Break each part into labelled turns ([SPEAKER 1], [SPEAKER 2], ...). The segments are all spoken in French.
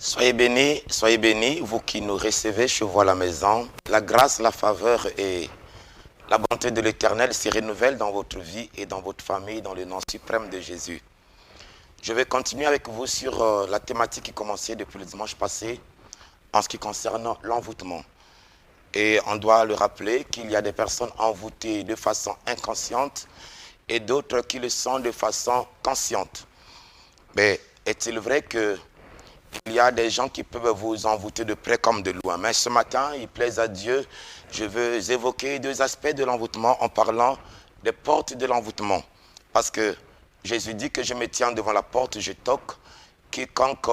[SPEAKER 1] Soyez bénis, vous qui nous recevez chez vous à la maison. La grâce, la faveur et la bonté de l'Éternel se renouvellent dans votre vie et dans votre famille, dans le nom suprême de Jésus. Je vais continuer avec vous sur la thématique qui commençait depuis le dimanche passé, en ce qui concerne l'envoûtement. Et on doit le rappeler qu'il y a des personnes envoûtées de façon inconsciente et d'autres qui le sont de façon consciente. Mais est-il vrai qu'il y a des gens qui peuvent vous envoûter de près comme de loin? Mais ce matin, il plaise à Dieu, je veux évoquer deux aspects de l'envoûtement en parlant des portes de l'envoûtement. Parce que Jésus dit que je me tiens devant la porte, je toque, quiconque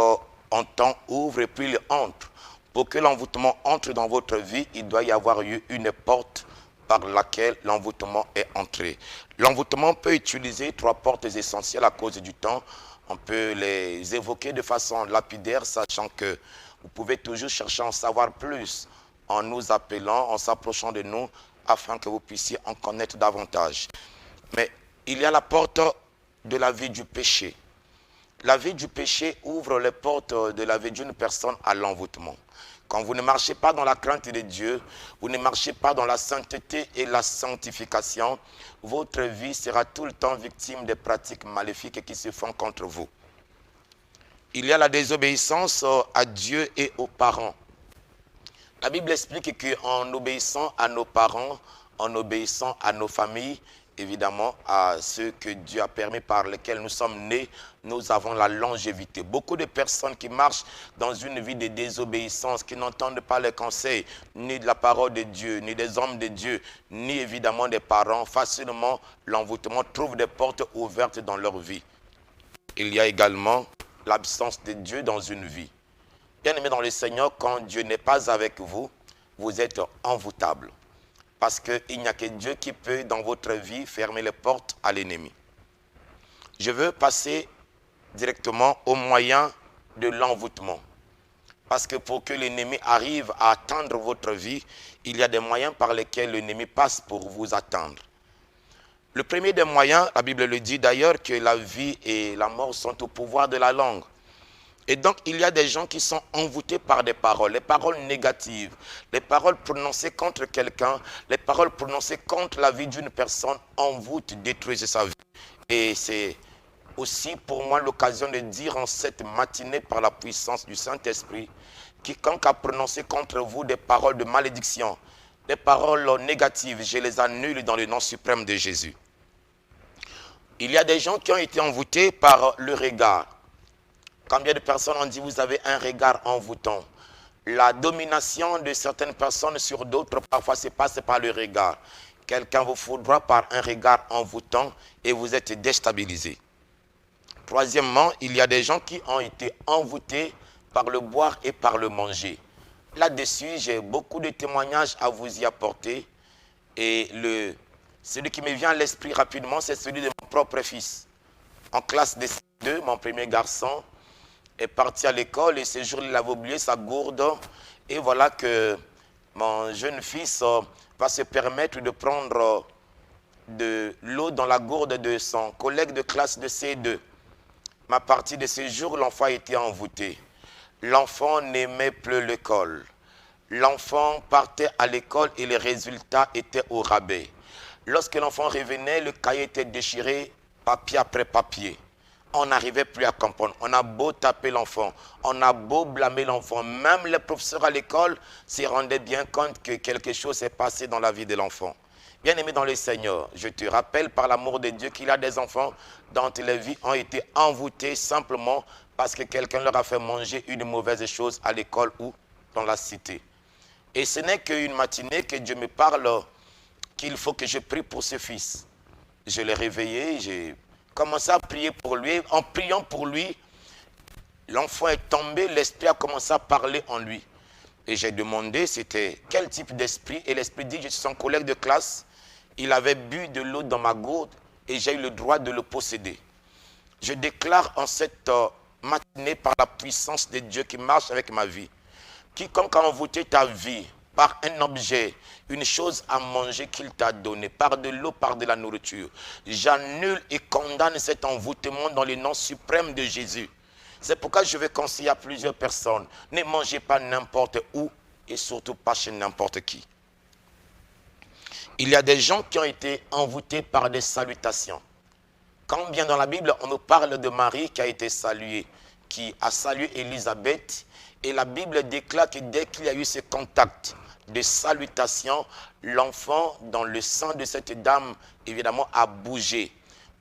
[SPEAKER 1] entend ouvre et puis il entre. Pour que l'envoûtement entre dans votre vie, il doit y avoir eu une porte par laquelle l'envoûtement est entré. L'envoûtement peut utiliser trois portes essentielles à cause du temps. On peut les évoquer de façon lapidaire, sachant que vous pouvez toujours chercher à en savoir plus en nous appelant, en s'approchant de nous, afin que vous puissiez en connaître davantage. Mais il y a la porte de la vie du péché. La vie du péché ouvre les portes de la vie d'une personne à l'envoûtement. Quand vous ne marchez pas dans la crainte de Dieu, vous ne marchez pas dans la sainteté et la sanctification, votre vie sera tout le temps victime des pratiques maléfiques qui se font contre vous. Il y a la désobéissance à Dieu et aux parents. La Bible explique qu'en obéissant à nos parents, en obéissant à nos familles, évidemment à ceux que Dieu a permis par lesquels nous sommes nés, nous avons la longévité. Beaucoup de personnes qui marchent dans une vie de désobéissance, qui n'entendent pas les conseils, ni de la parole de Dieu, ni des hommes de Dieu, ni évidemment des parents, facilement l'envoûtement trouve des portes ouvertes dans leur vie. Il y a également l'absence de Dieu dans une vie. Bien-aimés dans le Seigneur, quand Dieu n'est pas avec vous, vous êtes envoûtable. Parce qu'il n'y a que Dieu qui peut, dans votre vie, fermer les portes à l'ennemi. Je veux passer directement au moyen de l'envoûtement. Parce que pour que l'ennemi arrive à atteindre votre vie, il y a des moyens par lesquels l'ennemi passe pour vous atteindre. Le premier des moyens, la Bible le dit d'ailleurs, que la vie et la mort sont au pouvoir de la langue. Et donc, il y a des gens qui sont envoûtés par des paroles, les paroles négatives, les paroles prononcées contre quelqu'un, les paroles prononcées contre la vie d'une personne envoûtent, détruisent sa vie. Et c'est aussi pour moi l'occasion de dire en cette matinée par la puissance du Saint-Esprit, quiconque a prononcé contre vous des paroles de malédiction, des paroles négatives, je les annule dans le nom suprême de Jésus. Il y a des gens qui ont été envoûtés par le regard. Combien de personnes ont dit vous avez un regard envoûtant? La domination de certaines personnes sur d'autres, parfois se passe par le regard. Quelqu'un vous foudroie par un regard envoûtant et vous êtes déstabilisé. Troisièmement, il y a des gens qui ont été envoûtés par le boire et par le manger. Là-dessus, j'ai beaucoup de témoignages à vous y apporter. Et celui qui me vient à l'esprit rapidement, c'est celui de mon propre fils. En classe de CE2, mon premier garçon est parti à l'école et ce jour-là, il avait oublié sa gourde. Et voilà que mon jeune fils va se permettre de prendre de l'eau dans la gourde de son collègue de classe de CE2. À partir de ce jour, l'enfant a été envoûté. L'enfant n'aimait plus l'école. L'enfant partait à l'école et les résultats étaient au rabais. Lorsque l'enfant revenait, le cahier était déchiré, papier après papier. On n'arrivait plus à comprendre. On a beau taper l'enfant, on a beau blâmer l'enfant. Même les professeurs à l'école se rendaient bien compte que quelque chose s'est passé dans la vie de l'enfant. Bien-aimé dans le Seigneur, je te rappelle par l'amour de Dieu qu'il y a des enfants dont les vies ont été envoûtées simplement parce que quelqu'un leur a fait manger une mauvaise chose à l'école ou dans la cité. Et ce n'est qu'une matinée que Dieu me parle qu'il faut que je prie pour ce fils. Je l'ai réveillé, j'ai commencé à prier pour lui. En priant pour lui, l'enfant est tombé, l'esprit a commencé à parler en lui. Et j'ai demandé c'était quel type d'esprit. Et l'esprit dit, je suis son collègue de classe. Il avait bu de l'eau dans ma gourde et j'ai eu le droit de le posséder. Je déclare en cette matinée par la puissance de Dieu qui marche avec ma vie. Quiconque a envoûté ta vie par un objet, une chose à manger qu'il t'a donné, par de l'eau, par de la nourriture, j'annule et condamne cet envoûtement dans le nom suprême de Jésus. C'est pourquoi je vais conseiller à plusieurs personnes, ne mangez pas n'importe où et surtout pas chez n'importe qui. Il y a des gens qui ont été envoûtés par des salutations. Quand bien dans la Bible, on nous parle de Marie qui a été saluée, qui a salué Élisabeth, et la Bible déclare que dès qu'il y a eu ce contact de salutation, l'enfant dans le sein de cette dame, évidemment, a bougé.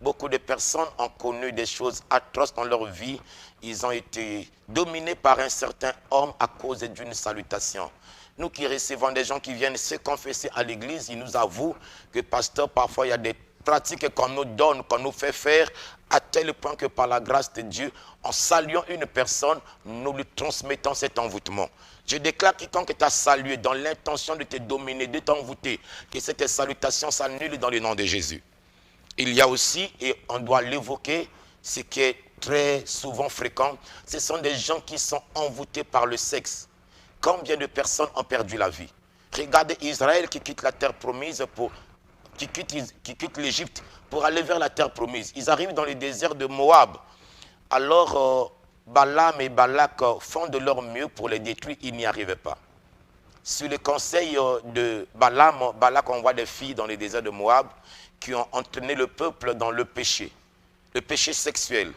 [SPEAKER 1] Beaucoup de personnes ont connu des choses atroces dans leur vie. Ils ont été dominés par un certain homme à cause d'une salutation. Nous qui recevons des gens qui viennent se confesser à l'église, ils nous avouent que, pasteur, parfois il y a des pratiques qu'on nous donne, qu'on nous fait faire, à tel point que par la grâce de Dieu, en saluant une personne, nous lui transmettons cet envoûtement. Je déclare quiconque t'a salué dans l'intention de te dominer, de t'envoûter, que cette salutation s'annule dans le nom de Jésus. Il y a aussi, et on doit l'évoquer, ce qui est très souvent fréquent, ce sont des gens qui sont envoûtés par le sexe. Combien de personnes ont perdu la vie? Regardez Israël qui quitte la terre promise, qui quitte l'Égypte pour aller vers la terre promise. Ils arrivent dans le désert de Moab. Alors Balaam et Balak font de leur mieux pour les détruire, ils n'y arrivaient pas. Sur le conseil de Balaam, Balak envoie des filles dans le désert de Moab qui ont entraîné le peuple dans le péché sexuel.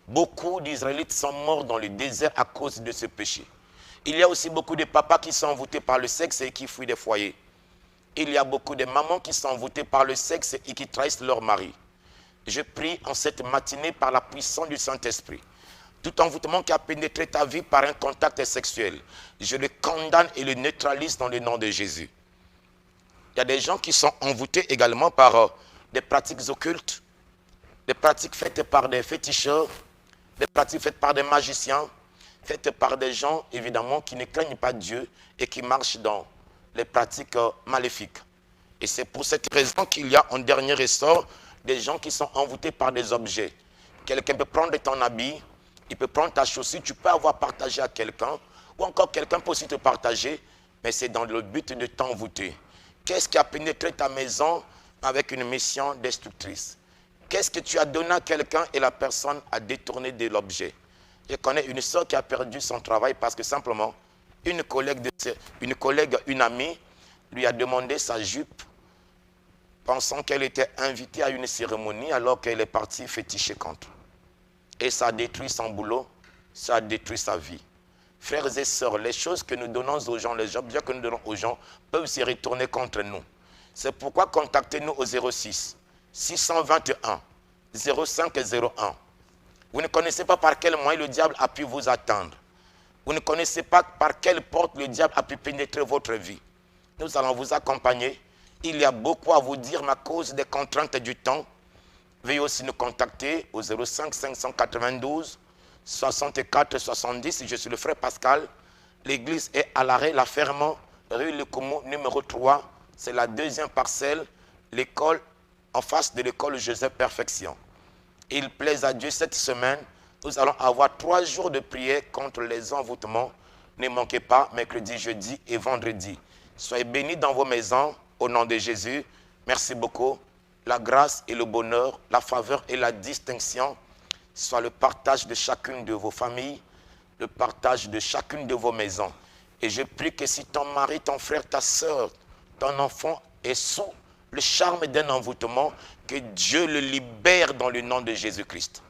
[SPEAKER 1] Beaucoup d'Israélites sont morts dans le désert à cause de ce péché. Il y a aussi beaucoup de papas qui sont envoûtés par le sexe et qui fuient des foyers. Il y a beaucoup de mamans qui sont envoûtées par le sexe et qui trahissent leur mari. Je prie en cette matinée par la puissance du Saint-Esprit. Tout envoûtement qui a pénétré ta vie par un contact sexuel, je le condamne et le neutralise dans le nom de Jésus. Il y a des gens qui sont envoûtés également par des pratiques occultes, des pratiques faites par des féticheurs, des pratiques faites par des magiciens, faites par des gens, évidemment, qui ne craignent pas Dieu et qui marchent dans les pratiques maléfiques. Et c'est pour cette raison qu'il y a en dernier ressort des gens qui sont envoûtés par des objets. Quelqu'un peut prendre ton habit, il peut prendre ta chaussure, tu peux avoir partagé à quelqu'un, ou encore quelqu'un peut aussi te partager, mais c'est dans le but de t'envoûter. Qu'est-ce qui a pénétré ta maison avec une mission destructrice? Qu'est-ce que tu as donné à quelqu'un et la personne a détourné de l'objet? Je connais une soeur qui a perdu son travail parce que simplement, une amie, lui a demandé sa jupe, pensant qu'elle était invitée à une cérémonie alors qu'elle est partie féticher contre. Et ça a détruit son boulot, ça a détruit sa vie. Frères et sœurs, les choses que nous donnons aux gens, les objets que nous donnons aux gens peuvent se retourner contre nous. C'est pourquoi contactez-nous au 06 621 0501. Vous ne connaissez pas par quel moyen le diable a pu vous atteindre. Vous ne connaissez pas par quelle porte le diable a pu pénétrer votre vie. Nous allons vous accompagner. Il y a beaucoup à vous dire, mais à cause des contraintes du temps, veuillez aussi nous contacter au 05 592 64 70. Je suis le frère Pascal. L'église est à l'arrêt La Ferme, rue Le Commo, numéro 3. C'est la deuxième parcelle, l'école, en face de l'école Joseph Perfection. Il plaise à Dieu cette semaine, nous allons avoir 3 jours de prière contre les envoûtements. Ne manquez pas, mercredi, jeudi et vendredi. Soyez bénis dans vos maisons, au nom de Jésus. Merci beaucoup. La grâce et le bonheur, la faveur et la distinction soit le partage de chacune de vos familles, le partage de chacune de vos maisons. Et je prie que si ton mari, ton frère, ta soeur, ton enfant est sous le charme d'un envoûtement, que Dieu le libère dans le nom de Jésus-Christ.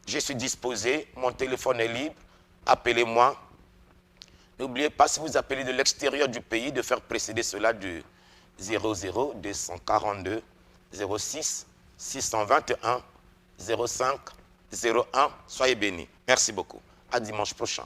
[SPEAKER 1] Je suis disposé, mon téléphone est libre, appelez-moi. N'oubliez pas, si vous appelez de l'extérieur du pays, de faire précéder cela du 00 242 06 621 05 01. Soyez bénis. Merci beaucoup. À dimanche prochain.